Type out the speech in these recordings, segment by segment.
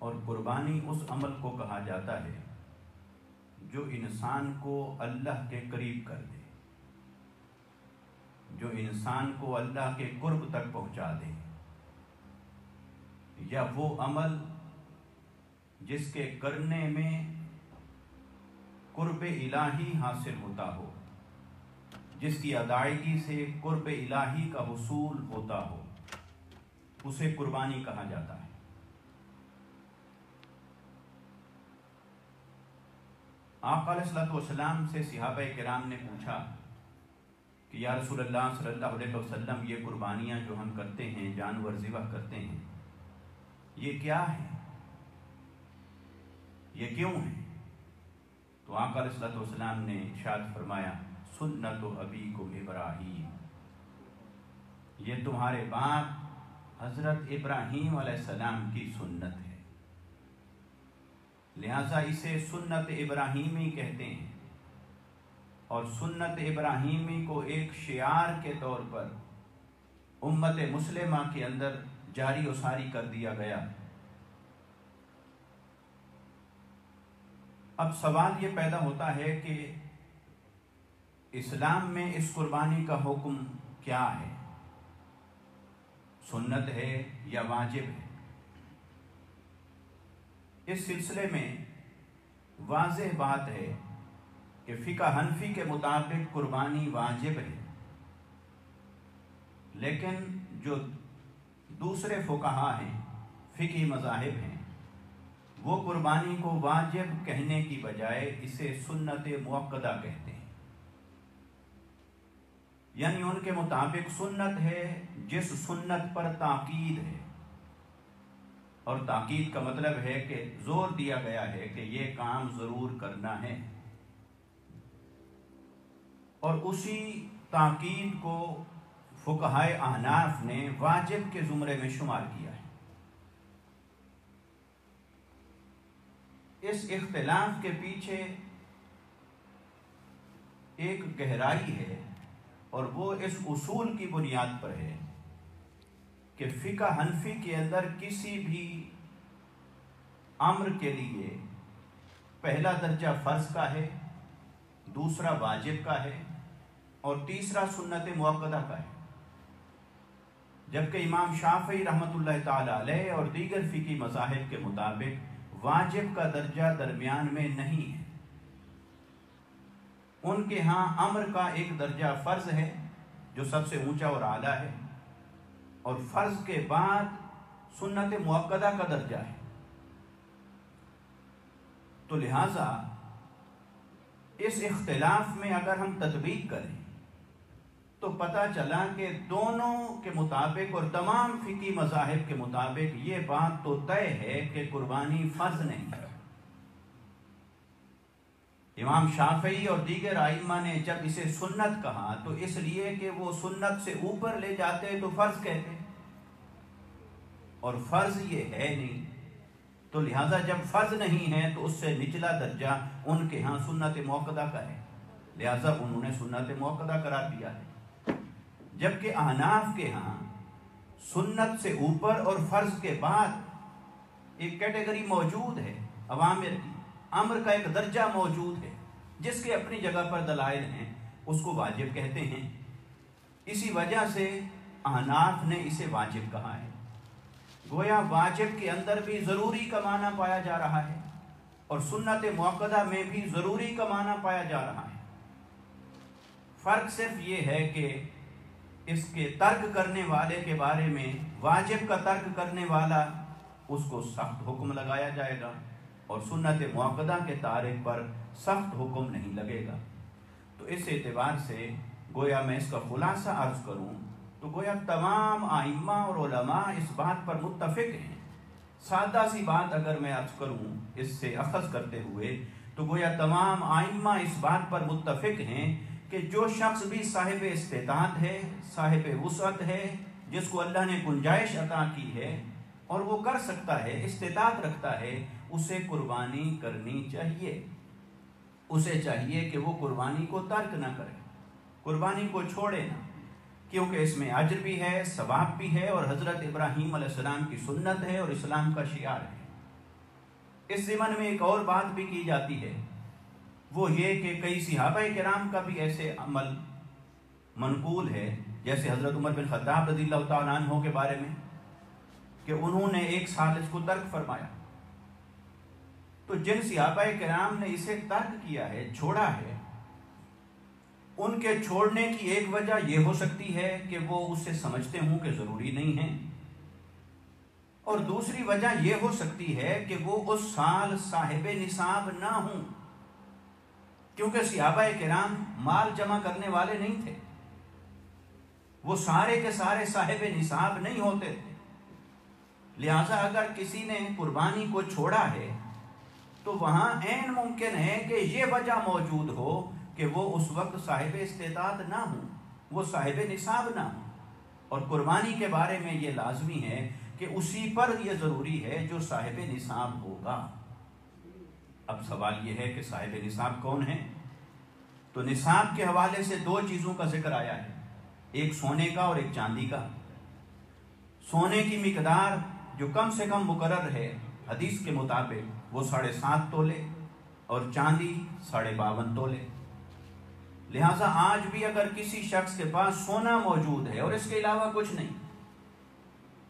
اور قربانی اس عمل کو کہا جاتا ہے جو انسان کو اللہ کے قریب کر دے، جو انسان کو اللہ کے قرب تک پہنچا دے، یا وہ عمل جس کے کرنے میں قرب الہی حاصل ہوتا ہو، جس کی ادائیگی سے قرب الہی کا حصول ہوتا ہو، اسے قربانی کہا جاتا ہے۔ آقا علیہ الصلوۃ والسلام سے صحابہ کرام نے پوچھا کہ یا رسول اللہ صلی اللہ علیہ وسلم، یہ قربانیاں جو ہم کرتے ہیں، جانور ذبح کرتے ہیں، یہ کیا ہے، یہ کیوں ہے؟ تو آقا علیہ الصلوۃ والسلام نے ارشاد فرمایا، سنت ابیکم ابراہیم، یہ تمہارے باپ حضرت ابراہیم علیہ السلام کی سنت ہے، لہذا اسے سنت ابراہیمی کہتے ہیں۔ اور سنت ابراہیمی کو ایک شعار کے طور پر امت مسلمہ کے اندر جاری و ساری کر دیا گیا۔ اب سوال یہ پیدا ہوتا ہے کہ اسلام میں اس قربانی کا حکم کیا ہے؟ سنت ہے یا واجب ہے؟ اس سلسلے میں واضح بات ہے کہ فقہ حنفی کے مطابق قربانی واجب ہے، لیکن جو دوسرے فقہا ہیں، فقہی مذاہب ہیں، وہ قربانی کو واجب کہنے کی بجائے اسے سنت مؤکدہ کہتے ہیں، یعنی ان کے مطابق سنت ہے جس سنت پر تاکید ہے، اور تاکید کا مطلب ہے کہ زور دیا گیا ہے کہ یہ کام ضرور کرنا ہے، اور اسی تاکید کو فقہائے احناف نے واجب کے زمرے میں شمار کیا ہے۔ اس اختلاف کے پیچھے ایک گہرائی ہے، اور وہ اس اصول کی بنیاد پر ہے کہ فقہ حنفی کے اندر کسی بھی امر کے لیے پہلا درجہ فرض کا ہے، دوسرا واجب کا ہے، اور تیسرا سنت مؤکدہ کا ہے، جبکہ امام شافعی رحمۃ اللہ تعالی علیہ اور دیگر فقہی مذاہب کے مطابق واجب کا درجہ درمیان میں نہیں ہے۔ ان کے ہاں امر کا ایک درجہ فرض ہے جو سب سے اونچا اور اعلیٰ ہے، اور فرض کے بعد سنت مؤکدہ کا درجہ ہے۔ تو لہٰذا اس اختلاف میں اگر ہم تطبیق کریں تو پتہ چلا کہ دونوں کے مطابق اور تمام فقہی مذاہب کے مطابق یہ بات تو طے ہے کہ قربانی فرض نہیں ہے۔ امام شافعی اور دیگر ائمہ نے جب اسے سنت کہا تو اس لیے کہ وہ سنت سے اوپر لے جاتے تو فرض کہتے، اور فرض یہ ہے نہیں، تو لہٰذا جب فرض نہیں ہے تو اس سے نچلا درجہ ان کے ہاں سنت مؤکدہ کا ہے، لہٰذا انہوں نے سنت مؤکدہ قرار دیا ہے۔ جبکہ احناف کے ہاں سنت سے اوپر اور فرض کے بعد ایک کیٹیگری موجود ہے، اوامر کی، امر کا ایک درجہ موجود ہے جس کے اپنی جگہ پر دلائل ہیں، اس کو واجب کہتے ہیں۔ اسی وجہ سے احناف نے اسے واجب کہا ہے۔ گویا واجب کے اندر بھی ضروری کا معنی پایا جا رہا ہے، اور سنت مؤکدہ میں بھی ضروری کا معنی پایا جا رہا ہے۔ فرق صرف یہ ہے کہ اس کے ترک کرنے والے کے بارے میں واجب کا ترک کرنے والا اس کو سخت حکم لگایا جائے گا، اور سنت مؤکدہ کے تارک پر سخت حکم نہیں لگے گا۔ تو اس اعتبار سے گویا میں اس کا خلاصہ عرض کروں تو گویا تمام ائمہ اور علماء اس بات پر متفق ہیں۔ سادہ سی بات اگر میں عرض کروں اس سے اخذ کرتے ہوئے تو گویا تمام ائمہ اس بات پر متفق ہیں کہ جو شخص بھی صاحب استطاعت ہے، صاحب وسعت ہے، جس کو اللہ نے گنجائش عطا کی ہے اور وہ کر سکتا ہے، استطاعت رکھتا ہے، اسے قربانی کرنی چاہیے۔ اسے چاہیے کہ وہ قربانی کو ترک نہ کرے، قربانی کو چھوڑے نہ، کیونکہ اس میں اجر بھی ہے، ثواب بھی ہے، اور حضرت ابراہیم علیہ السلام کی سنت ہے اور اسلام کا شعار ہے۔ اس ضمن میں ایک اور بات بھی کی جاتی ہے، وہ یہ کہ کئی صحابہ کرام کا بھی ایسے عمل منقول ہے، جیسے حضرت عمر بن خطاب رضی اللہ تعالیٰ عنہ کے بارے میں کہ انہوں نے 1 سال اس کو ترک فرمایا۔ تو جن صحابہ کرام نے اسے ترک کیا ہے، چھوڑا ہے، ان کے چھوڑنے کی ایک وجہ یہ ہو سکتی ہے کہ وہ اسے سمجھتے ہوں کہ ضروری نہیں ہے، اور دوسری وجہ یہ ہو سکتی ہے کہ وہ اس سال صاحب نصاب نہ ہوں، کیونکہ صحابہ کرام مال جمع کرنے والے نہیں تھے، وہ سارے کے سارے صاحب نصاب نہیں ہوتے تھے، لہٰذا اگر کسی نے قربانی کو چھوڑا ہے تو وہاں عین ممکن ہے کہ یہ وجہ موجود ہو کہ وہ اس وقت صاحب استطاعت نہ ہوں، وہ صاحب نصاب نہ ہوں، اور قربانی کے بارے میں یہ لازمی ہے کہ اسی پر یہ ضروری ہے جو صاحب نصاب ہوگا۔ اب سوال یہ ہے کہ صاحب نصاب کون ہے؟ تو نصاب کے حوالے سے 2 چیزوں کا ذکر آیا ہے، ایک سونے کا اور ایک چاندی کا۔ سونے کی مقدار جو کم سے کم مقرر ہے حدیث کے مطابق وہ 7.5 تولے اور چاندی 52.5 تولے۔ لہٰذا آج بھی اگر کسی شخص کے پاس سونا موجود ہے اور اس کے علاوہ کچھ نہیں،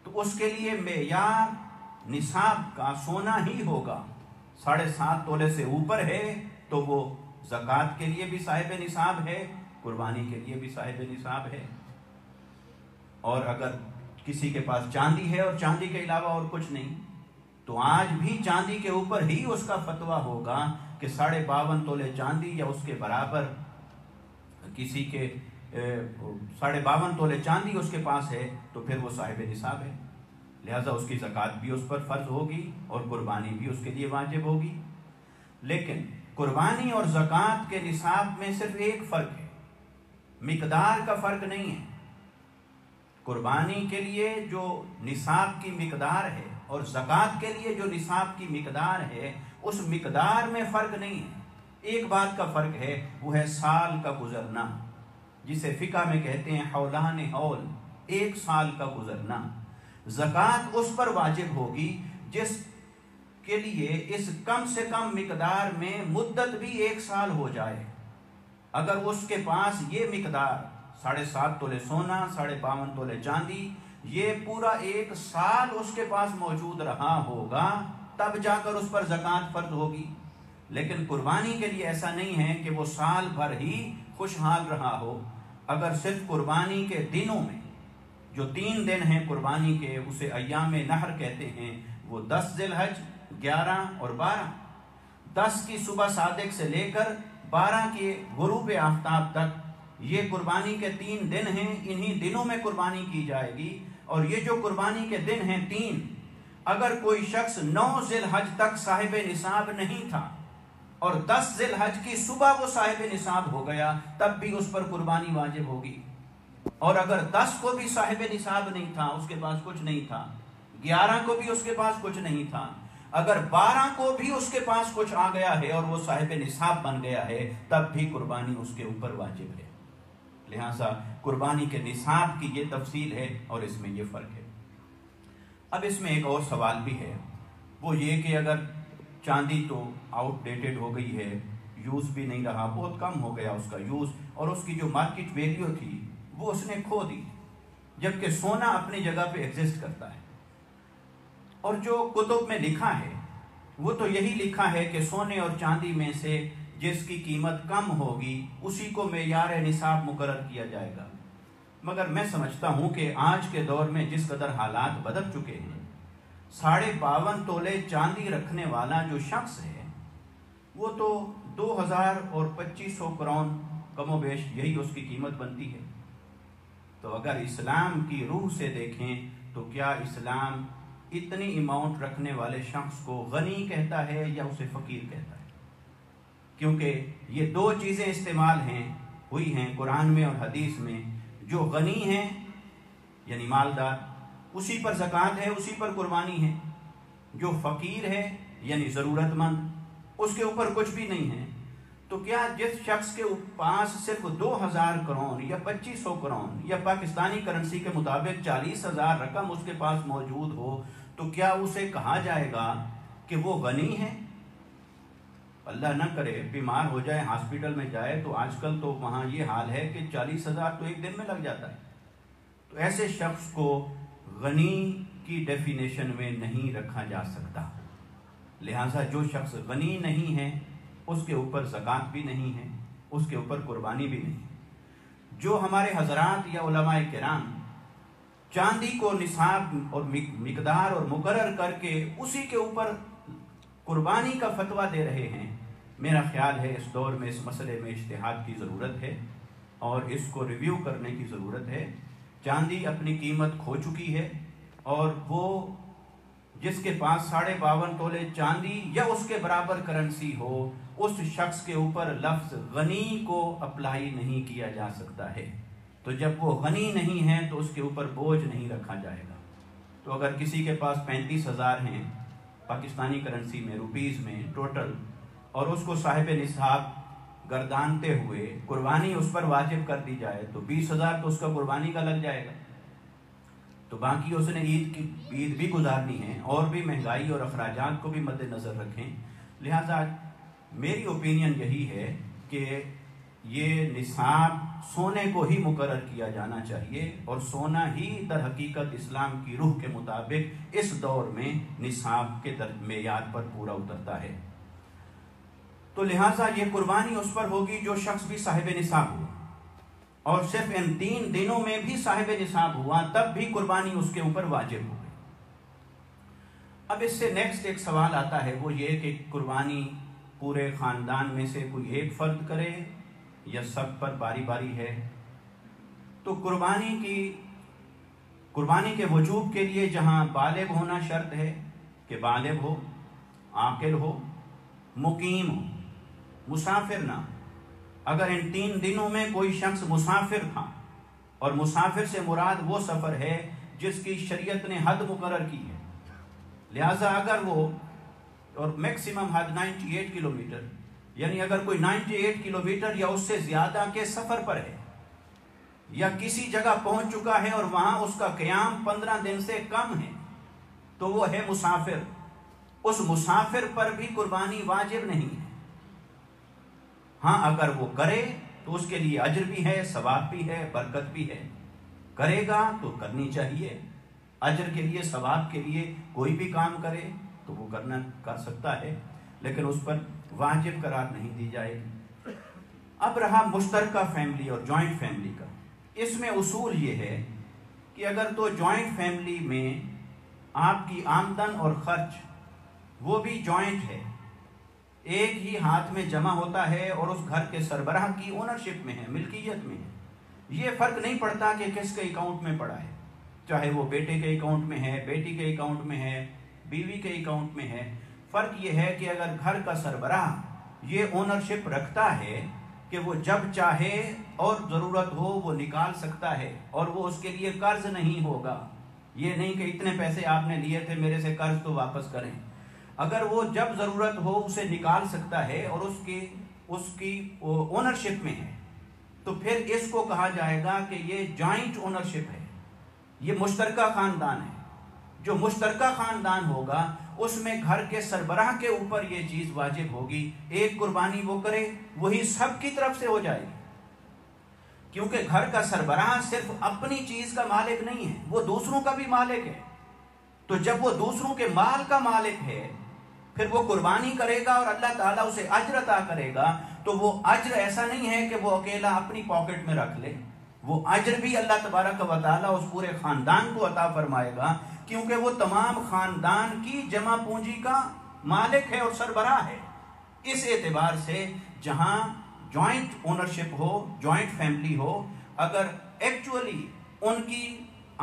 تو اس کے لیے معیار نصاب کا سونا ہی ہوگا۔ 7.5 تولے سے اوپر ہے تو وہ زکوٰۃ کے لیے بھی صاحب نصاب ہے، قربانی کے لیے بھی صاحب نصاب ہے۔ اور اگر کسی کے پاس چاندی ہے اور چاندی کے علاوہ اور کچھ نہیں، تو آج بھی چاندی کے اوپر ہی اس کا فتویٰ ہوگا کہ 52.5 تولے چاندی یا اس کے برابر کسی کے 52.5 تولے چاندی اس کے پاس ہے تو پھر وہ صاحب نصاب ہے، لہٰذا اس کی زکوٰۃ بھی اس پر فرض ہوگی اور قربانی بھی اس کے لیے واجب ہوگی۔ لیکن قربانی اور زکوٰۃ کے نصاب میں صرف ایک فرق ہے، مقدار کا فرق نہیں ہے۔ قربانی کے لیے جو نصاب کی مقدار ہے اور زکوٰۃ کے لیے جو نصاب کی مقدار ہے، اس مقدار میں فرق نہیں ہے۔ ایک بات کا فرق ہے، وہ ہے سال کا گزرنا، جسے فقہ میں کہتے ہیں حولان حول، 1 سال کا گزرنا۔ زکوٰۃ اس پر واجب ہوگی جس کے لیے اس کم سے کم مقدار میں مدت بھی 1 سال ہو جائے۔ اگر اس کے پاس یہ مقدار 7.5 تولے سونا، 52.5 تولے چاندی، یہ پورا 1 سال اس کے پاس موجود رہا ہوگا، تب جا کر اس پر زکوٰۃ فرض ہوگی۔ لیکن قربانی کے لیے ایسا نہیں ہے کہ وہ سال بھر ہی خوشحال رہا ہو۔ اگر صرف قربانی کے دنوں میں جو 3 دن ہیں قربانی کے، اسے ایام نحر کہتے ہیں، وہ 10 ذی الحج، 11 اور 12۔ 10 کی صبح صادق سے لے کر 12 کے غروب آفتاب تک یہ قربانی کے 3 دن ہیں، انہی دنوں میں قربانی کی جائے گی۔ اور یہ جو قربانی کے دن ہیں 3، اگر کوئی شخص 9 ذی الحج تک صاحب نصاب نہیں تھا اور 10 ذی الحج کی صبح وہ صاحب نصاب ہو گیا، تب بھی اس پر قربانی واجب ہوگی۔ اور اگر 10 کو بھی صاحب نصاب نہیں تھا، اس کے پاس کچھ نہیں تھا، 11 کو بھی اس کے پاس کچھ نہیں تھا، اگر 12 کو بھی اس کے پاس کچھ آ گیا ہے اور وہ صاحب نصاب بن گیا ہے، تب بھی قربانی اس کے اوپر واجب ہے۔ لہٰذا قربانی کے نصاب کی یہ تفصیل ہے اور اس میں یہ فرق ہے۔ اب اس میں ایک اور سوال بھی ہے، وہ یہ کہ اگر چاندی تو آؤٹ ڈیٹڈ ہو گئی ہے، یوز بھی نہیں رہا، بہت کم ہو گیا اس کا یوز، اور اس کی جو مارکیٹ ویلیو تھی وہ اس نے کھو دی، جبکہ سونا اپنی جگہ پہ ایگزسٹ کرتا ہے۔ اور جو کتب میں لکھا ہے وہ تو یہی لکھا ہے کہ سونے اور چاندی میں سے جس کی قیمت کم ہوگی اسی کو معیار نصاب مقرر کیا جائے گا، مگر میں سمجھتا ہوں کہ آج کے دور میں جس قدر حالات بدل چکے ہیں، 52.5 تولے چاندی رکھنے والا جو شخص ہے وہ تو 2000 اور 2500 کرون کم و بیش یہی اس کی قیمت بنتی ہے۔ تو اگر اسلام کی روح سے دیکھیں تو کیا اسلام اتنی اماؤنٹ رکھنے والے شخص کو غنی کہتا ہے یا اسے فقیر کہتا ہے؟ کیونکہ یہ 2 چیزیں استعمال ہوئی ہیں قرآن میں اور حدیث میں، جو غنی ہیں یعنی مالدار، اسی پر زکوٰۃ ہے، اسی پر قربانی ہے، جو فقیر ہے یعنی ضرورت مند، اس کے اوپر کچھ بھی نہیں ہے۔ تو کیا جس شخص کے پاس صرف 2000 کرون یا 2500 کرون یا پاکستانی کرنسی کے مطابق 40,000 رقم اس کے پاس موجود ہو، تو کیا اسے کہا جائے گا کہ وہ غنی ہے، اللہ نہ کرے بیمار ہو جائے ہاسپٹل میں جائے تو آج کل تو وہاں یہ حال ہے کہ 40,000 تو ایک دن میں لگ جاتا ہے، تو ایسے شخص کو غنی کی ڈیفینیشن میں نہیں رکھا جا سکتا۔ لہٰذا جو شخص غنی نہیں ہے اس کے اوپر زکوٰۃ بھی نہیں ہے، اس کے اوپر قربانی بھی نہیں ہے۔ جو ہمارے حضرات یا علماء کرام چاندی کو نصاب اور مقدار اور مقرر کر کے اسی کے اوپر قربانی کا فتویٰ دے رہے ہیں، میرا خیال ہے اس دور میں اس مسئلے میں اجتہاد کی ضرورت ہے اور اس کو ریویو کرنے کی ضرورت ہے۔ چاندی اپنی قیمت کھو چکی ہے، اور وہ جس کے پاس 52.5 تولے چاندی یا اس کے برابر کرنسی ہو، اس شخص کے اوپر لفظ غنی کو اپلائی نہیں کیا جا سکتا ہے۔ تو جب وہ غنی نہیں ہے تو اس کے اوپر بوجھ نہیں رکھا جائے گا۔ تو اگر کسی کے پاس 35,000 ہیں پاکستانی کرنسی میں، روپیز میں ٹوٹل، اور اس کو صاحب نصاب گردانتے ہوئے قربانی اس پر واجب کر دی جائے تو 20,000 تو اس کا قربانی کا لگ جائے گا، تو باقی اس نے عید بھی گزارنی ہے اور بھی مہنگائی اور اخراجات کو بھی مد نظر رکھیں۔ لہٰذا میری اوپینین یہی ہے کہ یہ نصاب سونے کو ہی مقرر کیا جانا چاہیے، اور سونا ہی در حقیقت اسلام کی روح کے مطابق اس دور میں نصاب کے معیار پر پورا اترتا ہے۔ تو لہٰذا یہ قربانی اس پر ہوگی جو شخص بھی صاحب نصاب ہوا، اور صرف ان 3 دنوں میں بھی صاحب نصاب ہوا تب بھی قربانی اس کے اوپر واجب ہو گئی۔ اب اس سے نیکسٹ ایک سوال آتا ہے، وہ یہ کہ قربانی پورے خاندان میں سے کوئی ایک فرد کرے یا سب پر باری باری ہے؟ تو قربانی کے وجوب کے لیے جہاں بالغ ہونا شرط ہے کہ بالغ ہو، عاقل ہو، مقیم ہو، مسافر نہ۔ اگر ان 3 دنوں میں کوئی شخص مسافر تھا، اور مسافر سے مراد وہ سفر ہے جس کی شریعت نے حد مقرر کی ہے، لہٰذا اگر وہ، اور میکسیمم حد 98 کلومیٹر، یعنی اگر کوئی 98 کلومیٹر یا اس سے زیادہ کے سفر پر ہے، یا کسی جگہ پہنچ چکا ہے اور وہاں اس کا قیام 15 دن سے کم ہے، تو وہ ہے مسافر۔ اس مسافر پر بھی قربانی واجب نہیں ہے۔ ہاں اگر وہ کرے تو اس کے لیے اجر بھی ہے، ثواب بھی ہے، برکت بھی ہے۔ کرے گا تو کرنی چاہیے، اجر کے لیے، ثواب کے لیے کوئی بھی کام کرے تو وہ کر سکتا ہے، لیکن اس پر واجب قرار نہیں دی جائے گی۔ اب رہا مشترکہ فیملی اور جوائنٹ فیملی کا، اس میں اصول یہ ہے کہ اگر تو جوائنٹ فیملی میں آپ کی آمدن اور خرچ وہ بھی جوائنٹ ہے، ایک ہی ہاتھ میں جمع ہوتا ہے اور اس گھر کے سربراہ کی اونرشپ میں ہے، ملکیت میں ہے، یہ فرق نہیں پڑتا کہ کس کے اکاؤنٹ میں پڑا ہے، چاہے وہ بیٹے کے اکاؤنٹ میں ہے، بیٹی کے اکاؤنٹ میں ہے، بیوی کے اکاؤنٹ میں ہے۔ فرق یہ ہے کہ اگر گھر کا سربراہ یہ اونرشپ رکھتا ہے کہ وہ جب چاہے اور ضرورت ہو وہ نکال سکتا ہے، اور وہ اس کے لیے قرض نہیں ہوگا، یہ نہیں کہ اتنے پیسے آپ نے لیے تھے میرے سے قرض تو واپس کریں۔ اگر وہ جب ضرورت ہو اسے نکال سکتا ہے اور اس کی اونرشپ میں ہے، تو پھر اس کو کہا جائے گا کہ یہ جوائنٹ اونرشپ ہے، یہ مشترکہ خاندان ہے۔ جو مشترکہ خاندان ہوگا اس میں گھر کے سربراہ کے اوپر یہ چیز واجب ہوگی، ایک قربانی وہ کرے وہی سب کی طرف سے ہو جائے گی، کیونکہ گھر کا سربراہ صرف اپنی چیز کا مالک نہیں ہے، وہ دوسروں کا بھی مالک ہے۔ تو جب وہ دوسروں کے مال کا مالک ہے، پھر وہ قربانی کرے گا اور اللہ تعالیٰ اسے اجر عطا کرے گا، تو وہ اجر ایسا نہیں ہے کہ وہ اکیلا اپنی پاکٹ میں رکھ لے، وہ اجر بھی اللہ تبارک و تعالیٰ اس پورے خاندان کو عطا فرمائے گا، کیونکہ وہ تمام خاندان کی جمع پونجی کا مالک ہے اور سربراہ ہے۔ اس اعتبار سے جہاں جوائنٹ اونرشپ ہو، جوائنٹ فیملی ہو، اگر ایکچولی ان کی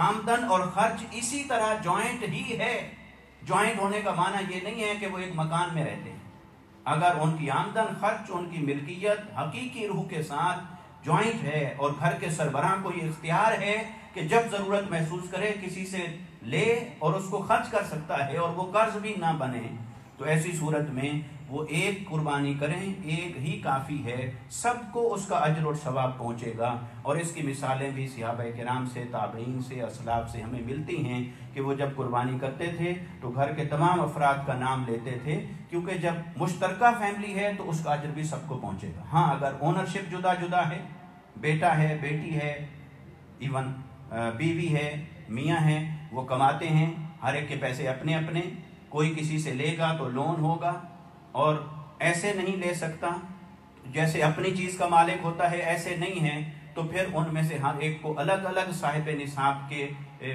آمدن اور خرچ اسی طرح جوائنٹ ہی ہے، جوائنٹ ہونے کا معنی یہ نہیں ہے کہ وہ ایک مکان میں رہتے ہیں، اگر ان کی آمدن خرچ، ان کی ملکیت حقیقی روح کے ساتھ جوائنٹ ہے اور گھر کے سربراہ کو یہ اختیار ہے کہ جب ضرورت محسوس کرے کسی سے لے اور اس کو خرچ کر سکتا ہے اور وہ قرض بھی نہ بنے، تو ایسی صورت میں وہ ایک قربانی کریں، ایک ہی کافی ہے، سب کو اس کا اجر اور ثواب پہنچے گا۔ اور اس کی مثالیں بھی صحابہ کرام سے، تابعین سے، اسلاف سے ہمیں ملتی ہیں کہ وہ جب قربانی کرتے تھے تو گھر کے تمام افراد کا نام لیتے تھے، کیونکہ جب مشترکہ فیملی ہے تو اس کا اجر بھی سب کو پہنچے گا۔ ہاں اگر اونرشپ جدا جدا ہے، بیٹا ہے، بیٹی ہے، ایون بیوی ہے، میاں ہے، وہ کماتے ہیں، ہر ایک کے پیسے اپنے اپنے، کوئی کسی سے لے گا تو لون ہوگا اور ایسے نہیں لے سکتا، جیسے اپنی چیز کا مالک ہوتا ہے ایسے نہیں ہے، تو پھر ان میں سے ہر ایک کو الگ الگ صاحب نصاب کے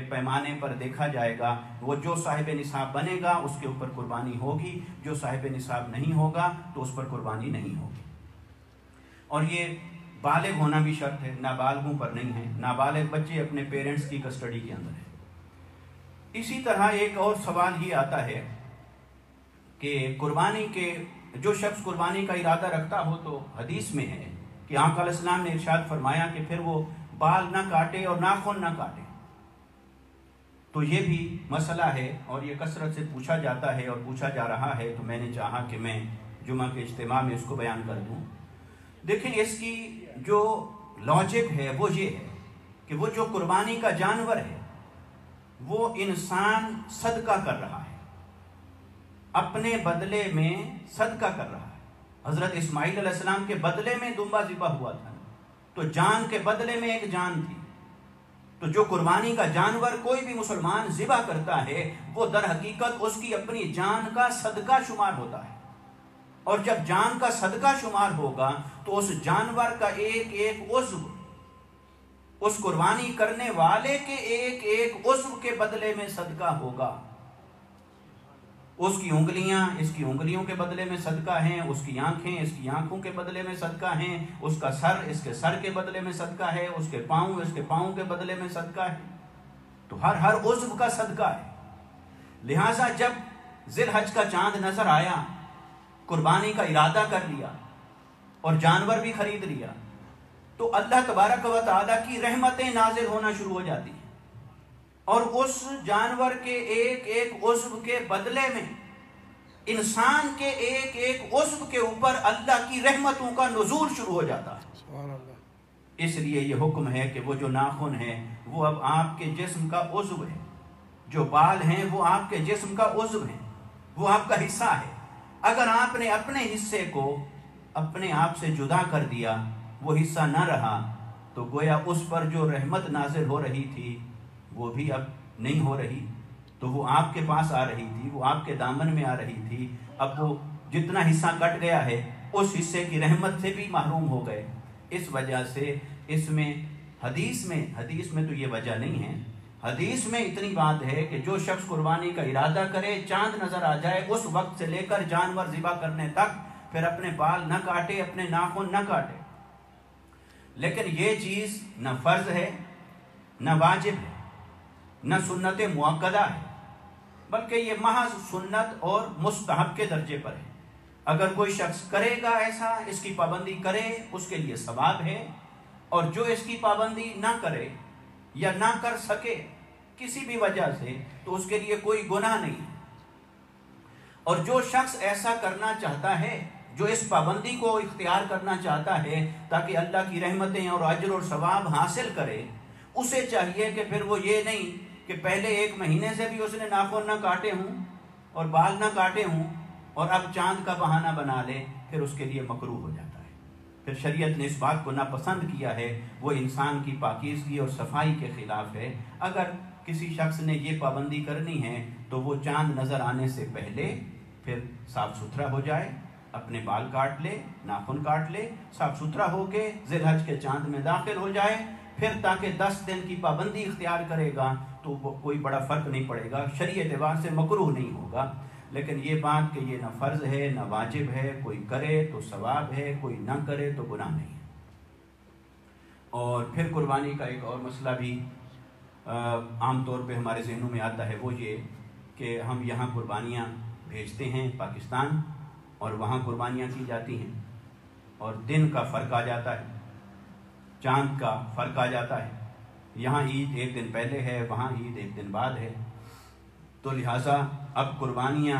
پیمانے پر دیکھا جائے گا۔ وہ جو صاحب نصاب بنے گا اس کے اوپر قربانی ہوگی، جو صاحب نصاب نہیں ہوگا تو اس پر قربانی نہیں ہوگی۔ اور یہ بالغ ہونا بھی شرط ہے، نابالغوں پر نہیں ہے، نابالغ بچے اپنے پیرنٹس کی کسٹڈی کے اندر ہے۔ اسی طرح ایک اور سوال یہ آتا ہے کہ قربانی کے جو شخص قربانی کا ارادہ رکھتا ہو تو حدیث میں ہے کہ آقا علیہ السلام نے ارشاد فرمایا کہ پھر وہ بال نہ کاٹے اور ناخن نہ کاٹے۔ تو یہ بھی مسئلہ ہے اور یہ کثرت سے پوچھا جاتا ہے اور پوچھا جا رہا ہے، تو میں نے چاہا کہ میں جمعہ کے اجتماع میں اس کو بیان کر دوں۔ دیکھیں اس کی جو لاجک ہے وہ یہ ہے کہ وہ جو قربانی کا جانور ہے وہ انسان صدقہ کر رہا ہے، اپنے بدلے میں صدقہ کر رہا ہے۔ حضرت اسماعیل علیہ السلام کے بدلے میں دمبا ذبح ہوا تھا، تو جان کے بدلے میں ایک جان تھی۔ تو جو قربانی کا جانور کوئی بھی مسلمان ذبح کرتا ہے وہ در حقیقت اس کی اپنی جان کا صدقہ شمار ہوتا ہے، اور جب جان کا صدقہ شمار ہوگا تو اس جانور کا ایک ایک عضو اس قربانی کرنے والے کے ایک ایک عضو کے بدلے میں صدقہ ہوگا۔ اس کی انگلیاں اس کی انگلیوں کے بدلے میں صدقہ ہیں، اس کی آنکھیں اس کی آنکھوں کے بدلے میں صدقہ ہیں، اس کا سر اس کے سر کے بدلے میں صدقہ ہے، اس کے پاؤں اس کے پاؤں کے بدلے میں صدقہ ہے۔ تو ہر عضو کا صدقہ ہے۔ لہٰذا جب ذی الحج کا چاند نظر آیا، قربانی کا ارادہ کر لیا اور جانور بھی خرید لیا، تو اللہ تبارک و تعالیٰ کی رحمتیں نازل ہونا شروع ہو جاتی ہیں، اور اس جانور کے ایک ایک عضو کے بدلے میں انسان کے ایک ایک عضو کے اوپر اللہ کی رحمتوں کا نزول شروع ہو جاتا ہے۔ سبحان اللہ۔ اس لیے یہ حکم ہے کہ وہ جو ناخن ہے وہ اب آپ کے جسم کا عضو ہے، جو بال ہیں وہ آپ کے جسم کا عضو ہیں، وہ آپ کا حصہ ہے۔ اگر آپ نے اپنے حصے کو اپنے آپ سے جدا کر دیا، وہ حصہ نہ رہا، تو گویا اس پر جو رحمت نازل ہو رہی تھی وہ بھی اب نہیں ہو رہی۔ تو وہ آپ کے پاس آ رہی تھی، وہ آپ کے دامن میں آ رہی تھی، اب وہ جتنا حصہ کٹ گیا ہے اس حصے کی رحمت سے بھی محروم ہو گئے۔ اس وجہ سے اس میں حدیث میں تو یہ وجہ نہیں ہے، حدیث میں اتنی بات ہے کہ جو شخص قربانی کا ارادہ کرے، چاند نظر آ جائے، اس وقت سے لے کر جانور ذبح کرنے تک پھر اپنے بال نہ کاٹے، اپنے ناخن نہ کاٹے۔ لیکن یہ چیز نہ فرض ہے، نہ واجب ہے، نہ سنت مؤکدہ ہے، بلکہ یہ محض سنت اور مستحب کے درجے پر ہے۔ اگر کوئی شخص کرے گا ایسا، اس کی پابندی کرے، اس کے لیے ثواب ہے، اور جو اس کی پابندی نہ کرے یا نہ کر سکے کسی بھی وجہ سے تو اس کے لیے کوئی گناہ نہیں ہے۔ اور جو شخص ایسا کرنا چاہتا ہے، جو اس پابندی کو اختیار کرنا چاہتا ہے تاکہ اللہ کی رحمتیں اور اجر اور ثواب حاصل کرے، اسے چاہیے کہ پھر وہ یہ نہیں کہ پہلے 1 مہینے سے بھی اس نے ناخن نہ کاٹے ہوں اور بال نہ کاٹے ہوں اور اب چاند کا بہانہ بنا لے، پھر اس کے لیے مکروہ ہو جاتا ہے۔ پھر شریعت نے اس بات کو ناپسند کیا ہے، وہ انسان کی پاکیزگی اور صفائی کے خلاف ہے۔ اگر کسی شخص نے یہ پابندی کرنی ہے تو وہ چاند نظر آنے سے پہلے پھر صاف ستھرا ہو جائے، اپنے بال کاٹ لے، ناخن کاٹ لے، صاف ستھرا ہو کے ذی الحج کے چاند میں داخل ہو جائے، پھر تاکہ 10 دن کی پابندی اختیار کرے گا تو وہ کوئی بڑا فرق نہیں پڑے گا، شرعی اعتبار سے مکروہ نہیں ہوگا۔ لیکن یہ بات کہ یہ نہ فرض ہے نہ واجب ہے، کوئی کرے تو ثواب ہے، کوئی نہ کرے تو گناہ نہیں ہے۔ اور پھر قربانی کا ایک اور مسئلہ بھی عام طور پہ ہمارے ذہنوں میں آتا ہے، وہ یہ کہ ہم یہاں قربانیاں بھیجتے ہیں پاکستان، اور وہاں قربانیاں کی جاتی ہیں، اور دن کا فرق آ جاتا ہے، چاند کا فرق آ جاتا ہے، یہاں عید 1 دن پہلے ہے، وہاں عید 1 دن بعد ہے۔ تو لہٰذا اب قربانیاں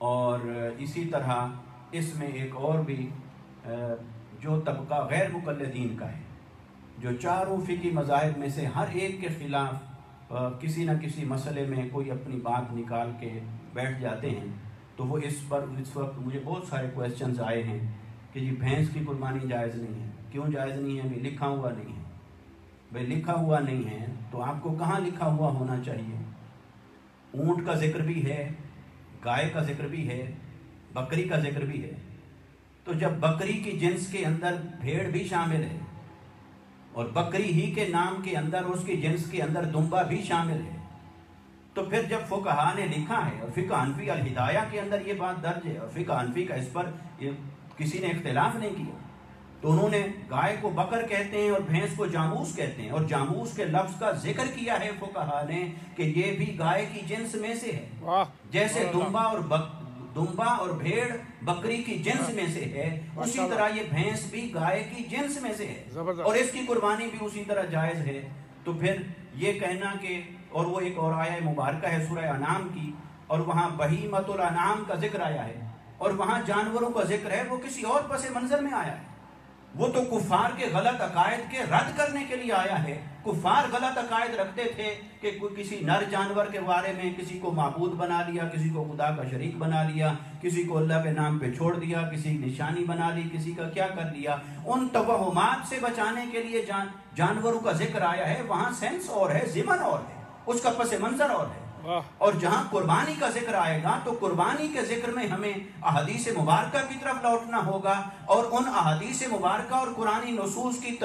اور اسی طرح اس میں ایک اور بھی جو طبقہ غیر مقلدین کا ہے، جو چاروں فقہی مذاہب میں سے ہر ایک کے خلاف کسی نہ کسی مسئلے میں کوئی اپنی بات نکال کے بیٹھ جاتے ہیں، تو وہ اس وقت مجھے بہت سارے کویسچنز آئے ہیں کہ جی بھینس کی قربانی جائز نہیں ہے، کیوں جائز نہیں ہے؟ بھی لکھا ہوا نہیں ہے۔ بھائی لکھا ہوا نہیں ہے تو آپ کو کہاں لکھا ہوا ہونا چاہیے؟ اونٹ کا ذکر بھی ہے، گائے کا ذکر بھی ہے، بکری کا ذکر بھی ہے۔ تو جب بکری کی جنس کے اندر بھیڑ بھی شامل ہے اور بکری ہی کے نام کے اندر اس کی جنس کے اندر دمبا بھی شامل ہے، تو پھر جب فقہا نے لکھا ہے، اور فقہ حنفی الہدایہ کے اندر یہ بات درج ہے، اور فقہ حنفی کا اس پر کسی نے اختلاف نہیں کیا، تو انہوں نے گائے کو بکر کہتے ہیں اور بھینس کو جاموس کہتے ہیں، اور جاموس کے لفظ کا ذکر کیا ہے فقہا نے کہ یہ بھی گائے کی جنس میں سے ہے، جیسے دمبا اور بھیڑ بکری کی جنس میں سے ہے، اسی طرح یہ بھینس بھی گائے کی جنس میں سے ہے، اور اس کی قربانی بھی اسی طرح جائز ہے۔ تو پھر یہ کہنا کہ، اور وہ ایک اور آیہ مبارکہ ہے سورہ انعام کی، اور وہاں بہیمۃ الانعام کا ذکر آیا ہے، اور وہاں جانوروں کا ذکر ہے، وہ کسی اور پس منظر میں آیا ہے، وہ تو کفار کے غلط عقائد کے رد کرنے کے لیے آیا ہے۔ کفار غلط عقائد رکھتے تھے کہ کوئی کسی نر جانور کے بارے میں کسی کو معبود بنا لیا، کسی کو خدا کا شریک بنا لیا، کسی کو اللہ کے نام پہ چھوڑ دیا، کسی نشانی بنا لی، کسی کا کیا کر لیا۔ ان توہمات سے بچانے کے لیے جانوروں کا ذکر آیا ہے، وہاں سینس اور ہے، ضمن اور ہے، اس کا پس منظر اور ہے۔ اور جہاں قربانی کا ذکر آئے گا تو قربانی کے ذکر میں ہمیں احادیث مبارکہ کی طرف لوٹنا ہوگا، اور ان احادیث مبارکہ اور قرآنی نصوص کی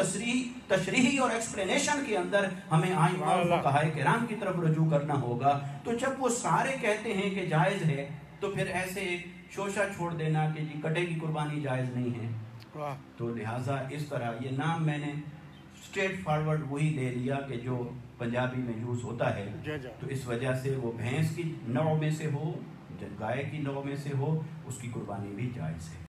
تشریحی اور ایکسپلینیشن کے اندر ہمیں ائمہ اور فقہاء کرام کی طرف رجوع کرنا ہوگا۔ تو جب وہ سارے کہتے ہیں کہ جائز ہے، تو پھر ایسے شوشہ چھوڑ دینا کہ جی کٹے کی قربانی جائز نہیں ہے، تو لہٰذا اس طرح یہ نام میں نے اسٹریٹ فارورڈ وہی دے دیا کہ جو پنجابی میں یوز ہوتا ہے، تو اس وجہ سے وہ بھینس کی نوع میں سے ہو، گائے کی نوع میں سے ہو، اس کی قربانی بھی جائز ہے۔